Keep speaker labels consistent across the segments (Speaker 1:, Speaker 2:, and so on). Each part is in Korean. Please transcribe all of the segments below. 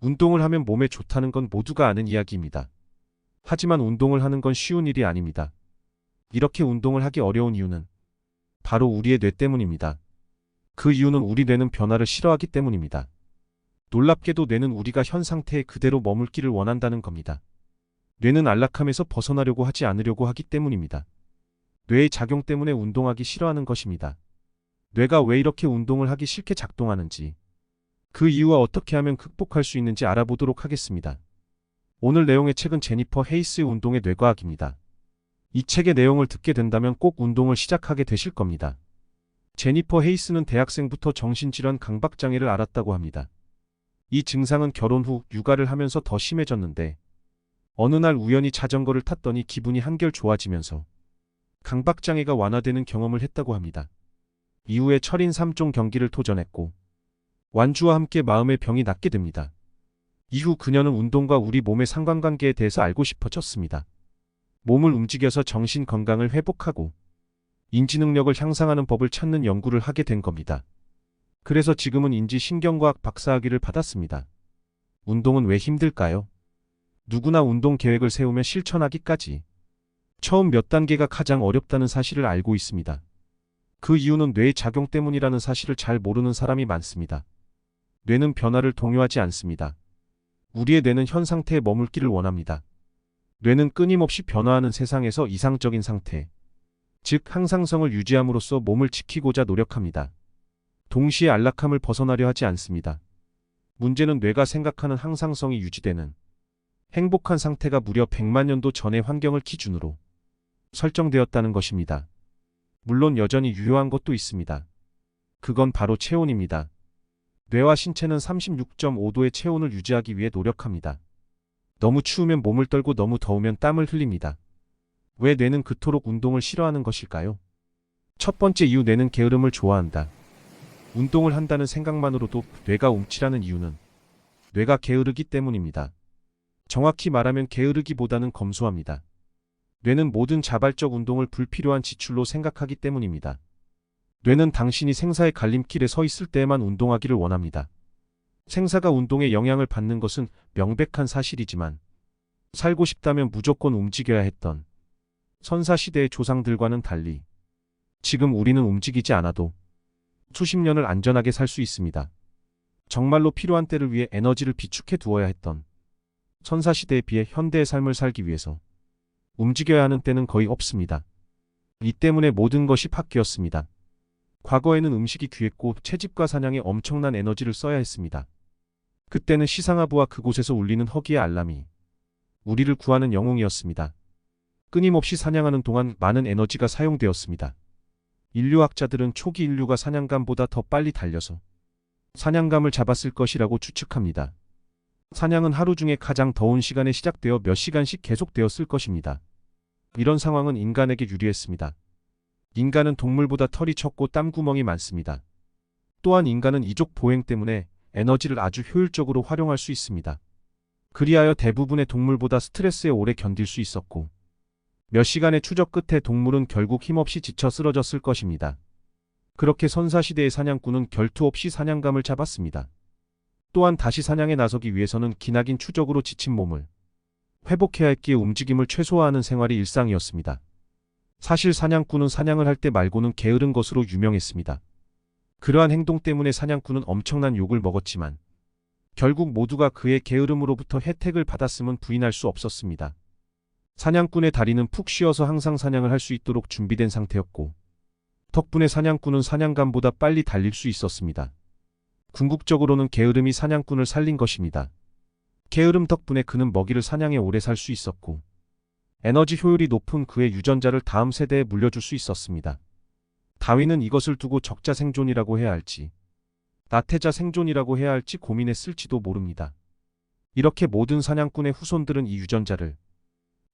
Speaker 1: 운동을 하면 몸에 좋다는 건 모두가 아는 이야기입니다. 하지만 운동을 하는 건 쉬운 일이 아닙니다. 이렇게 운동을 하기 어려운 이유는 바로 우리의 뇌 때문입니다. 그 이유는 우리 뇌는 변화를 싫어하기 때문입니다. 놀랍게도 뇌는 우리가 현 상태에 그대로 머물기를 원한다는 겁니다. 뇌는 안락함에서 벗어나려고 하지 않으려고 하기 때문입니다. 뇌의 작용 때문에 운동하기 싫어하는 것입니다. 뇌가 왜 이렇게 운동을 하기 싫게 작동하는지, 그 이유와 어떻게 하면 극복할 수 있는지 알아보도록 하겠습니다. 오늘 내용의 책은 제니퍼 헤이스의 운동의 뇌과학입니다. 이 책의 내용을 듣게 된다면 꼭 운동을 시작하게 되실 겁니다. 제니퍼 헤이스는 대학생부터 정신질환 강박장애를 앓았다고 합니다. 이 증상은 결혼 후 육아를 하면서 더 심해졌는데 어느 날 우연히 자전거를 탔더니 기분이 한결 좋아지면서 강박장애가 완화되는 경험을 했다고 합니다. 이후에 철인 3종 경기를 도전했고 완주와 함께 마음의 병이 낫게 됩니다. 이후 그녀는 운동과 우리 몸의 상관관계에 대해서 알고 싶어졌습니다. 몸을 움직여서 정신 건강을 회복하고 인지 능력을 향상하는 법을 찾는 연구를 하게 된 겁니다. 그래서 지금은 인지신경과학 박사학위를 받았습니다. 운동은 왜 힘들까요? 누구나 운동 계획을 세우며 실천하기까지 처음 몇 단계가 가장 어렵다는 사실을 알고 있습니다. 그 이유는 뇌의 작용 때문이라는 사실을 잘 모르는 사람이 많습니다. 뇌는 변화를 동요하지 않습니다. 우리의 뇌는 현 상태에 머물기를 원합니다. 뇌는 끊임없이 변화하는 세상에서 이상적인 상태, 즉 항상성을 유지함으로써 몸을 지키고자 노력합니다. 동시에 안락함을 벗어나려 하지 않습니다. 문제는 뇌가 생각하는 항상성이 유지되는 행복한 상태가 무려 100만 년도 전의 환경을 기준으로 설정되었다는 것입니다. 물론 여전히 유효한 것도 있습니다. 그건 바로 체온입니다. 뇌와 신체는 36.5도의 체온을 유지하기 위해 노력합니다. 너무 추우면 몸을 떨고 너무 더우면 땀을 흘립니다. 왜 뇌는 그토록 운동을 싫어하는 것일까요? 첫 번째 이유, 뇌는 게으름을 좋아한다. 운동을 한다는 생각만으로도 뇌가 움츠라는 이유는 뇌가 게으르기 때문입니다. 정확히 말하면 게으르기보다는 검소합니다. 뇌는 모든 자발적 운동을 불필요한 지출로 생각하기 때문입니다. 뇌는 당신이 생사의 갈림길에 서 있을 때에만 운동하기를 원합니다. 생사가 운동에 영향을 받는 것은 명백한 사실이지만 살고 싶다면 무조건 움직여야 했던 선사시대의 조상들과는 달리 지금 우리는 움직이지 않아도 수십 년을 안전하게 살 수 있습니다. 정말로 필요한 때를 위해 에너지를 비축해 두어야 했던 선사시대에 비해 현대의 삶을 살기 위해서 움직여야 하는 때는 거의 없습니다. 이 때문에 모든 것이 바뀌었습니다. 과거에는 음식이 귀했고 채집과 사냥에 엄청난 에너지를 써야 했습니다. 그때는 시상하부와 그곳에서 울리는 허기의 알람이 우리를 구하는 영웅이었습니다. 끊임없이 사냥하는 동안 많은 에너지가 사용되었습니다. 인류학자들은 초기 인류가 사냥감보다 더 빨리 달려서 사냥감을 잡았을 것이라고 추측합니다. 사냥은 하루 중에 가장 더운 시간에 시작되어 몇 시간씩 계속되었을 것입니다. 이런 상황은 인간에게 유리했습니다. 인간은 동물보다 털이 적고 땀구멍이 많습니다. 또한 인간은 이족 보행 때문에 에너지를 아주 효율적으로 활용할 수 있습니다. 그리하여 대부분의 동물보다 스트레스에 오래 견딜 수 있었고 몇 시간의 추적 끝에 동물은 결국 힘없이 지쳐 쓰러졌을 것입니다. 그렇게 선사시대의 사냥꾼은 결투 없이 사냥감을 잡았습니다. 또한 다시 사냥에 나서기 위해서는 기나긴 추적으로 지친 몸을 회복해야 했기에 움직임을 최소화하는 생활이 일상이었습니다. 사실 사냥꾼은 사냥을 할 때 말고는 게으른 것으로 유명했습니다. 그러한 행동 때문에 사냥꾼은 엄청난 욕을 먹었지만 결국 모두가 그의 게으름으로부터 혜택을 받았음은 부인할 수 없었습니다. 사냥꾼의 다리는 푹 쉬어서 항상 사냥을 할 수 있도록 준비된 상태였고 덕분에 사냥꾼은 사냥감보다 빨리 달릴 수 있었습니다. 궁극적으로는 게으름이 사냥꾼을 살린 것입니다. 게으름 덕분에 그는 먹이를 사냥해 오래 살 수 있었고 에너지 효율이 높은 그의 유전자를 다음 세대에 물려줄 수 있었습니다. 다윈은 이것을 두고 적자 생존이라고 해야 할지 나태자 생존이라고 해야 할지 고민했을지도 모릅니다. 이렇게 모든 사냥꾼의 후손들은 이 유전자를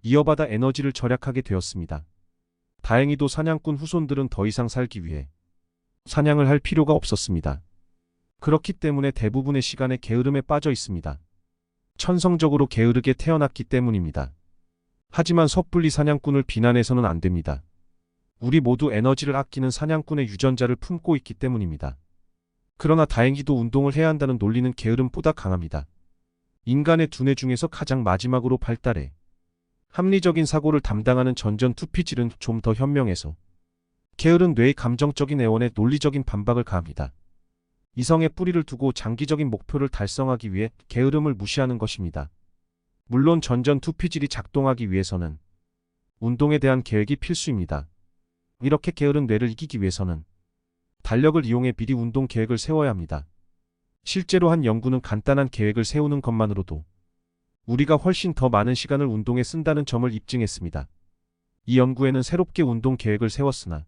Speaker 1: 이어받아 에너지를 절약하게 되었습니다. 다행히도 사냥꾼 후손들은 더 이상 살기 위해 사냥을 할 필요가 없었습니다. 그렇기 때문에 대부분의 시간에 게으름에 빠져 있습니다. 천성적으로 게으르게 태어났기 때문입니다. 하지만 섣불리 사냥꾼을 비난해서는 안 됩니다. 우리 모두 에너지를 아끼는 사냥꾼의 유전자를 품고 있기 때문입니다. 그러나 다행히도 운동을 해야 한다는 논리는 게으름보다 강합니다. 인간의 두뇌 중에서 가장 마지막으로 발달해 합리적인 사고를 담당하는 전전 투피질은 좀 더 현명해서 게으른 뇌의 감정적인 애원에 논리적인 반박을 가합니다. 이성에 뿌리를 두고 장기적인 목표를 달성하기 위해 게으름을 무시하는 것입니다. 물론 전전 투피질이 작동하기 위해서는 운동에 대한 계획이 필수입니다. 이렇게 게으른 뇌를 이기기 위해서는 달력을 이용해 미리 운동 계획을 세워야 합니다. 실제로 한 연구는 간단한 계획을 세우는 것만으로도 우리가 훨씬 더 많은 시간을 운동에 쓴다는 점을 입증했습니다. 이 연구에는 새롭게 운동 계획을 세웠으나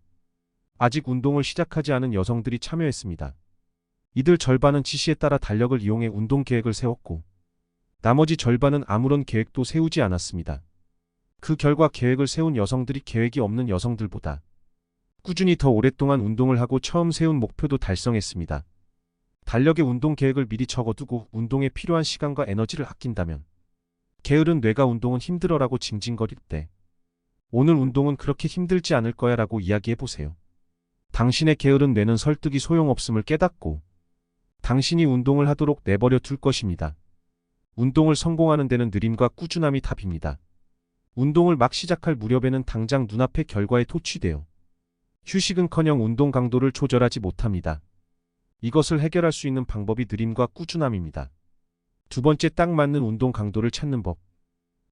Speaker 1: 아직 운동을 시작하지 않은 여성들이 참여했습니다. 이들 절반은 지시에 따라 달력을 이용해 운동 계획을 세웠고 나머지 절반은 아무런 계획도 세우지 않았습니다. 그 결과 계획을 세운 여성들이 계획이 없는 여성들보다 꾸준히 더 오랫동안 운동을 하고 처음 세운 목표도 달성했습니다. 달력에 운동 계획을 미리 적어두고 운동에 필요한 시간과 에너지를 아낀다면 게으른 뇌가 운동은 힘들어라고 징징거릴 때 오늘 운동은 그렇게 힘들지 않을 거야 라고 이야기해보세요. 당신의 게으른 뇌는 설득이 소용없음을 깨닫고 당신이 운동을 하도록 내버려 둘 것입니다. 운동을 성공하는 데는 느림과 꾸준함이 답입니다. 운동을 막 시작할 무렵에는 당장 눈앞의 결과에 도취되어 휴식은커녕 운동 강도를 조절하지 못합니다. 이것을 해결할 수 있는 방법이 느림과 꾸준함입니다. 두 번째, 딱 맞는 운동 강도를 찾는 법.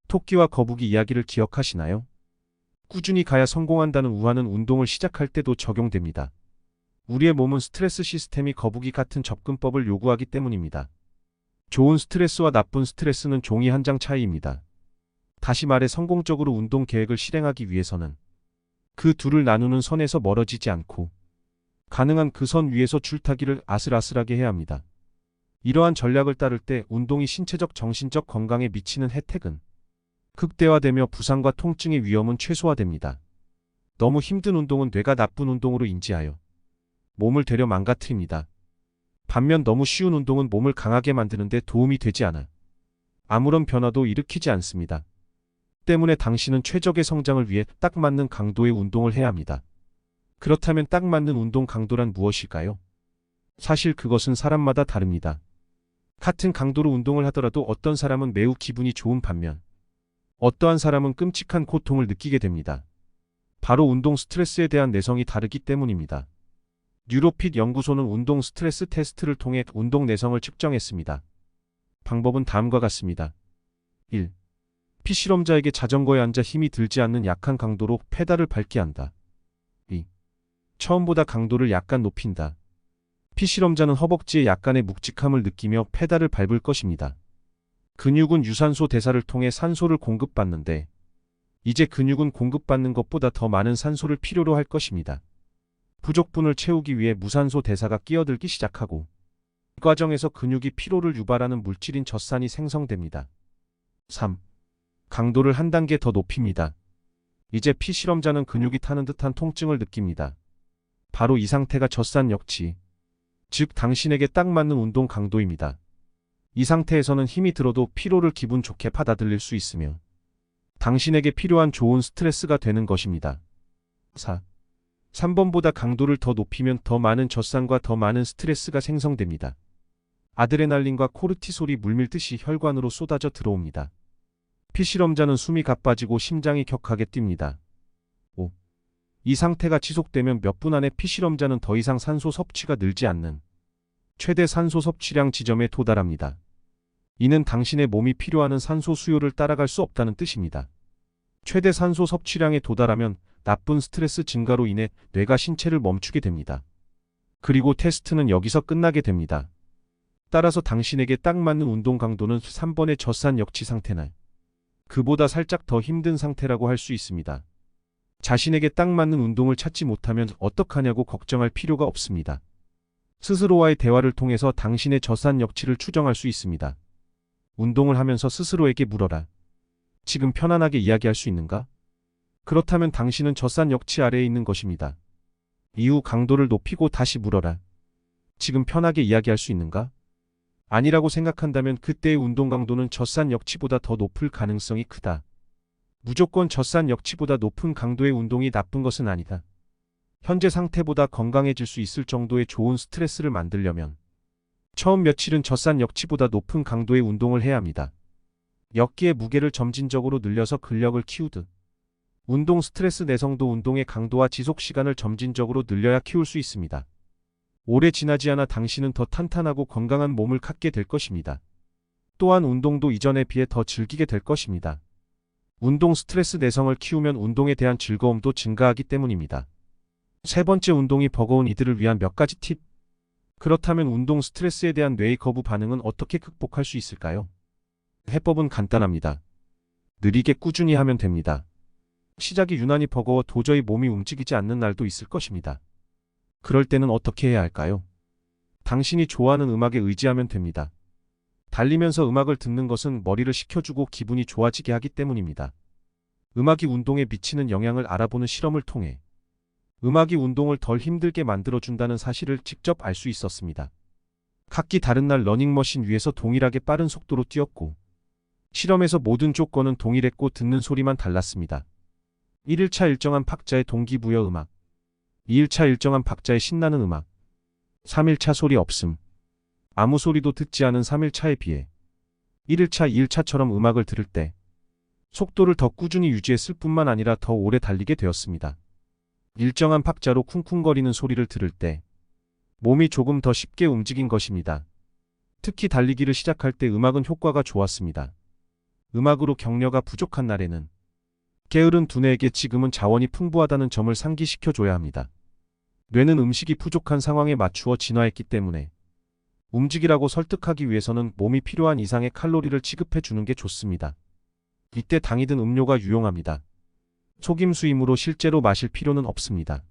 Speaker 1: 토끼와 거북이 이야기를 기억하시나요? 꾸준히 가야 성공한다는 우화는 운동을 시작할 때도 적용됩니다. 우리의 몸은 스트레스 시스템이 거북이 같은 접근법을 요구하기 때문입니다. 좋은 스트레스와 나쁜 스트레스는 종이 한 장 차이입니다. 다시 말해 성공적으로 운동 계획을 실행하기 위해서는 그 둘을 나누는 선에서 멀어지지 않고 가능한 그 선 위에서 줄타기를 아슬아슬하게 해야 합니다. 이러한 전략을 따를 때 운동이 신체적 정신적 건강에 미치는 혜택은 극대화되며 부상과 통증의 위험은 최소화됩니다. 너무 힘든 운동은 뇌가 나쁜 운동으로 인지하여 몸을 되려 망가뜨립니다. 반면 너무 쉬운 운동은 몸을 강하게 만드는 데 도움이 되지 않아 아무런 변화도 일으키지 않습니다. 때문에 당신은 최적의 성장을 위해 딱 맞는 강도의 운동을 해야 합니다. 그렇다면 딱 맞는 운동 강도란 무엇일까요? 사실 그것은 사람마다 다릅니다. 같은 강도로 운동을 하더라도 어떤 사람은 매우 기분이 좋은 반면 어떠한 사람은 끔찍한 고통을 느끼게 됩니다. 바로 운동 스트레스에 대한 내성이 다르기 때문입니다. 뉴로핏 연구소는 운동 스트레스 테스트를 통해 운동 내성을 측정했습니다. 방법은 다음과 같습니다. 1. 피실험자에게 자전거에 앉아 힘이 들지 않는 약한 강도로 페달을 밟게 한다. 2. 처음보다 강도를 약간 높인다. 피실험자는 허벅지에 약간의 묵직함을 느끼며 페달을 밟을 것입니다. 근육은 유산소 대사를 통해 산소를 공급받는데 이제 근육은 공급받는 것보다 더 많은 산소를 필요로 할 것입니다. 부족분을 채우기 위해 무산소 대사가 끼어들기 시작하고 이 과정에서 근육이 피로를 유발하는 물질인 젖산이 생성됩니다. 3. 강도를 한 단계 더 높입니다. 이제 피실험자는 근육이 타는 듯한 통증을 느낍니다. 바로 이 상태가 젖산 역치, 즉 당신에게 딱 맞는 운동 강도입니다. 이 상태에서는 힘이 들어도 피로를 기분 좋게 받아들일 수 있으며 당신에게 필요한 좋은 스트레스가 되는 것입니다. 4. 3번보다 강도를 더 높이면 더 많은 젖산과 더 많은 스트레스가 생성됩니다. 아드레날린과 코르티솔이 물밀듯이 혈관으로 쏟아져 들어옵니다. 피실험자는 숨이 가빠지고 심장이 격하게 뜁니다. 5. 이 상태가 지속되면 몇 분 안에 피실험자는 더 이상 산소 섭취가 늘지 않는 최대 산소 섭취량 지점에 도달합니다. 이는 당신의 몸이 필요하는 산소 수요를 따라갈 수 없다는 뜻입니다. 최대 산소 섭취량에 도달하면 나쁜 스트레스 증가로 인해 뇌가 신체를 멈추게 됩니다. 그리고 테스트는 여기서 끝나게 됩니다. 따라서 당신에게 딱 맞는 운동 강도는 3번의 젖산 역치 상태나 그보다 살짝 더 힘든 상태라고 할 수 있습니다. 자신에게 딱 맞는 운동을 찾지 못하면 어떡하냐고 걱정할 필요가 없습니다. 스스로와의 대화를 통해서 당신의 젖산 역치를 추정할 수 있습니다. 운동을 하면서 스스로에게 물어라. 지금 편안하게 이야기할 수 있는가? 그렇다면 당신은 젖산 역치 아래에 있는 것입니다. 이후 강도를 높이고 다시 물어라. 지금 편하게 이야기할 수 있는가? 아니라고 생각한다면 그때의 운동 강도는 젖산 역치보다 더 높을 가능성이 크다. 무조건 젖산 역치보다 높은 강도의 운동이 나쁜 것은 아니다. 현재 상태보다 건강해질 수 있을 정도의 좋은 스트레스를 만들려면 처음 며칠은 젖산 역치보다 높은 강도의 운동을 해야 합니다. 역기의 무게를 점진적으로 늘려서 근력을 키우듯 운동 스트레스 내성도 운동의 강도와 지속 시간을 점진적으로 늘려야 키울 수 있습니다. 오래 지나지 않아 당신은 더 탄탄하고 건강한 몸을 갖게 될 것입니다. 또한 운동도 이전에 비해 더 즐기게 될 것입니다. 운동 스트레스 내성을 키우면 운동에 대한 즐거움도 증가하기 때문입니다. 세 번째, 운동이 버거운 이들을 위한 몇 가지 팁. 그렇다면 운동 스트레스에 대한 뇌의 거부 반응은 어떻게 극복할 수 있을까요? 해법은 간단합니다. 느리게 꾸준히 하면 됩니다. 시작이 유난히 버거워 도저히 몸이 움직이지 않는 날도 있을 것입니다. 그럴 때는 어떻게 해야 할까요? 당신이 좋아하는 음악에 의지하면 됩니다. 달리면서 음악을 듣는 것은 머리를 식혀주고 기분이 좋아지게 하기 때문입니다. 음악이 운동에 미치는 영향을 알아보는 실험을 통해 음악이 운동을 덜 힘들게 만들어준다는 사실을 직접 알 수 있었습니다. 각기 다른 날 러닝머신 위에서 동일하게 빠른 속도로 뛰었고 실험에서 모든 조건은 동일했고 듣는 소리만 달랐습니다. 1일차 일정한 박자의 동기부여 음악, 2일차 일정한 박자의 신나는 음악, 3일차 소리 없음, 아무 소리도 듣지 않은 3일차에 비해 1일차, 2일차처럼 음악을 들을 때 속도를 더 꾸준히 유지했을 뿐만 아니라 더 오래 달리게 되었습니다. 일정한 박자로 쿵쿵거리는 소리를 들을 때 몸이 조금 더 쉽게 움직인 것입니다. 특히 달리기를 시작할 때 음악은 효과가 좋았습니다. 음악으로 격려가 부족한 날에는 게으른 두뇌에게 지금은 자원이 풍부하다는 점을 상기시켜줘야 합니다. 뇌는 음식이 부족한 상황에 맞추어 진화했기 때문에 움직이라고 설득하기 위해서는 몸이 필요한 이상의 칼로리를 지급해 주는 게 좋습니다. 이때 당이 든 음료가 유용합니다. 속임수이므로 실제로 마실 필요는 없습니다.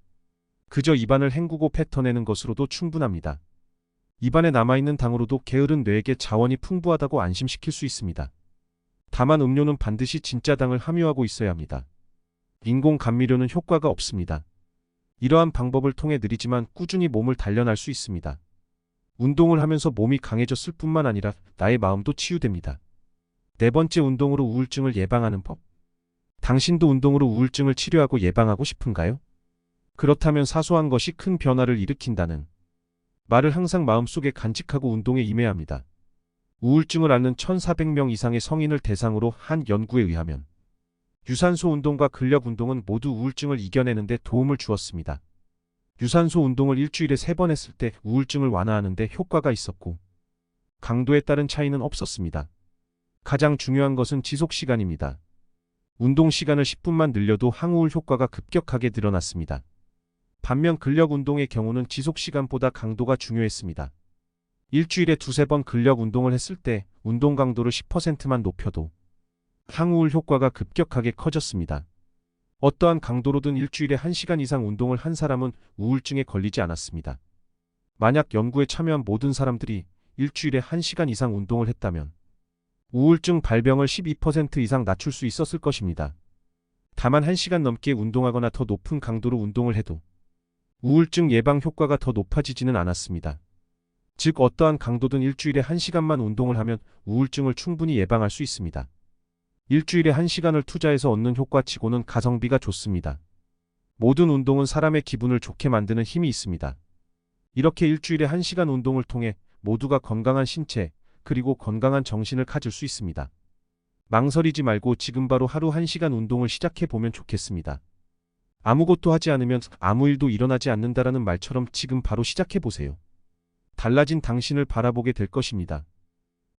Speaker 1: 그저 입안을 헹구고 뱉어내는 것으로도 충분합니다. 입안에 남아있는 당으로도 게으른 뇌에게 자원이 풍부하다고 안심시킬 수 있습니다. 다만 음료는 반드시 진짜 당을 함유하고 있어야 합니다. 인공 감미료는 효과가 없습니다. 이러한 방법을 통해 느리지만 꾸준히 몸을 단련할 수 있습니다. 운동을 하면서 몸이 강해졌을 뿐만 아니라 나의 마음도 치유됩니다. 네 번째, 운동으로 우울증을 예방하는 법. 당신도 운동으로 우울증을 치료하고 예방하고 싶은가요? 그렇다면 사소한 것이 큰 변화를 일으킨다는 말을 항상 마음속에 간직하고 운동에 임해야 합니다. 우울증을 앓는 1,400명 이상의 성인을 대상으로 한 연구에 의하면 유산소 운동과 근력 운동은 모두 우울증을 이겨내는 데 도움을 주었습니다. 유산소 운동을 일주일에 3번 했을 때 우울증을 완화하는 데 효과가 있었고 강도에 따른 차이는 없었습니다. 가장 중요한 것은 지속 시간입니다. 운동 시간을 10분만 늘려도 항우울 효과가 급격하게 늘어났습니다. 반면 근력 운동의 경우는 지속 시간보다 강도가 중요했습니다. 일주일에 2~3번 근력 운동을 했을 때 운동 강도를 10%만 높여도 항우울 효과가 급격하게 커졌습니다. 어떠한 강도로든 일주일에 1시간 이상 운동을 한 사람은 우울증에 걸리지 않았습니다. 만약 연구에 참여한 모든 사람들이 일주일에 1시간 이상 운동을 했다면 우울증 발병을 12% 이상 낮출 수 있었을 것입니다. 다만 1시간 넘게 운동하거나 더 높은 강도로 운동을 해도 우울증 예방 효과가 더 높아지지는 않았습니다. 즉 어떠한 강도든 일주일에 1시간만 운동을 하면 우울증을 충분히 예방할 수 있습니다. 일주일에 1시간을 투자해서 얻는 효과치고는 가성비가 좋습니다. 모든 운동은 사람의 기분을 좋게 만드는 힘이 있습니다. 이렇게 일주일에 1시간 운동을 통해 모두가 건강한 신체 그리고 건강한 정신을 가질 수 있습니다. 망설이지 말고 지금 바로 하루 1시간 운동을 시작해 보면 좋겠습니다. 아무것도 하지 않으면 아무 일도 일어나지 않는다라는 말처럼 지금 바로 시작해 보세요. 달라진 당신을 바라보게 될 것입니다.